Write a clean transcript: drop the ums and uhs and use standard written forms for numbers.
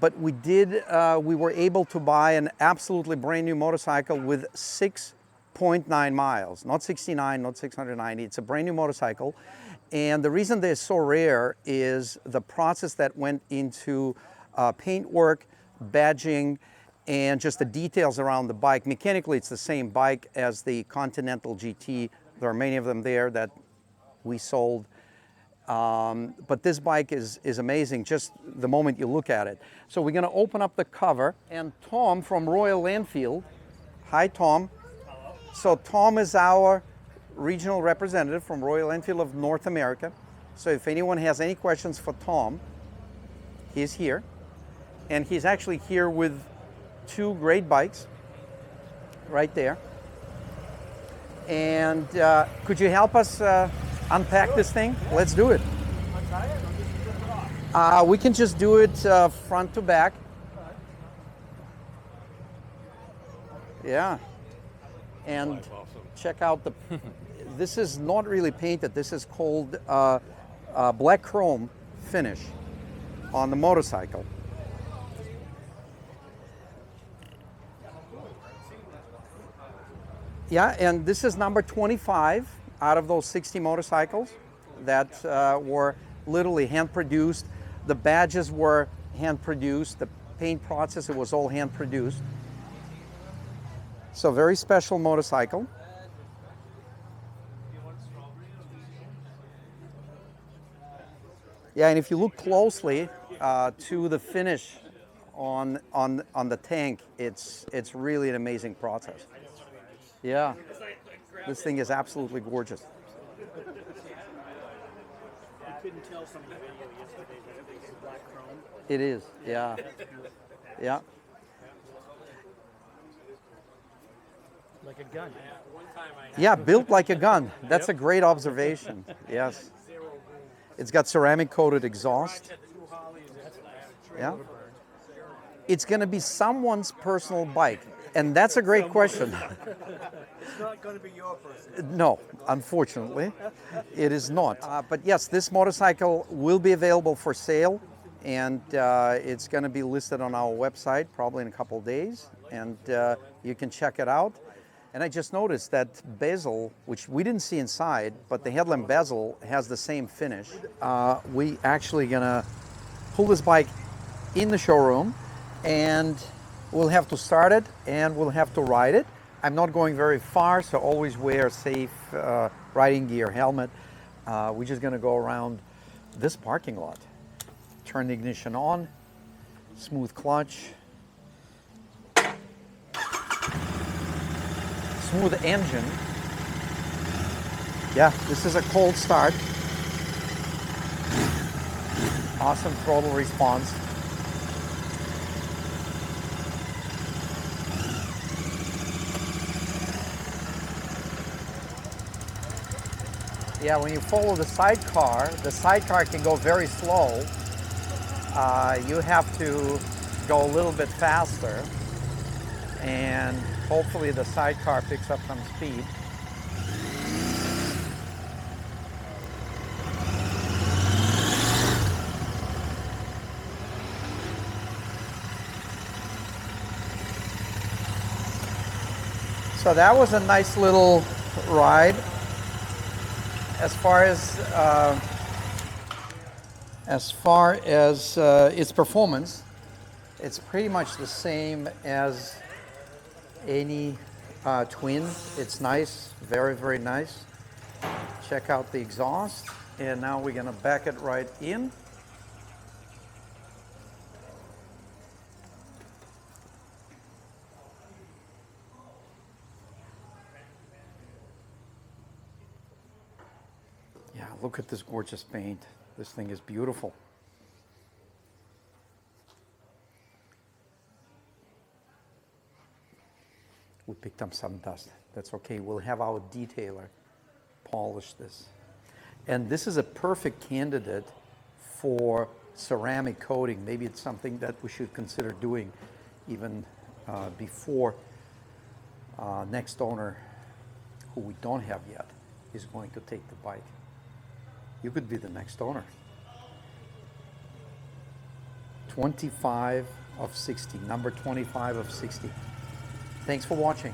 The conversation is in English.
But we were able to buy an absolutely brand new motorcycle with 6.9 miles, not 69, not 690. It's a brand new motorcycle. And the reason they're so rare is the process that went into paint work, badging, and just the details around the bike. Mechanically, it's the same bike as the Continental GT. There are many of them there that we sold. But this bike is amazing just the moment you look at it. So we're gonna open up the cover, and Tom from Royal Enfield. Hi, Tom. Hello. So Tom is our regional representative from Royal Enfield of North America. So if anyone has any questions for Tom, he's here. And he's actually here with two great bikes right there. And could you help us unpack this thing? Let's do it. We can just do it front to back. Yeah. And check out the, this is not really painted. This is called black chrome finish on the motorcycle. Yeah, and this is number 25 out of those 60 motorcycles that were literally hand-produced. The badges were hand-produced. The paint process, it was all hand-produced. So very special motorcycle. Yeah, and if you look closely to the finish on the tank, it's really an amazing process. Yeah, this thing is absolutely gorgeous. I couldn't tell from the video yesterday that it was black chrome. It is, yeah. Yeah. Like a gun. Yeah, built like a gun. That's a great observation. Yes. It's got ceramic coated exhaust. Yeah. It's going to be someone's personal bike. And that's a great question. It's not going to be your person. No, unfortunately, it is not. But yes, this motorcycle will be available for sale, and it's going to be listed on our website probably in a couple of days, and you can check it out. And I just noticed that bezel, which we didn't see inside, but the headlamp bezel has the same finish. We actually going to pull this bike in the showroom, and we'll have to start it and we'll have to ride it. I'm not going very far, so always wear safe riding gear, helmet. We're just gonna go around this parking lot. Turn the ignition on, smooth clutch, smooth engine. Yeah, this is a cold start. Awesome throttle response. Yeah, when you follow the sidecar can go very slow. You have to go a little bit faster, and hopefully the sidecar picks up some speed. So that was a nice little ride. As far as its performance, it's pretty much the same as any twin. It's nice, very, very nice. Check out the exhaust, and now we're gonna back it right in. Yeah, look at this gorgeous paint. This thing is beautiful. We picked up some dust. That's okay. We'll have our detailer polish this. And this is a perfect candidate for ceramic coating. Maybe it's something that we should consider doing even before next owner, who we don't have yet, is going to take the bike. You could be the next owner. 25 of 60, number 25 of 60. Thanks for watching.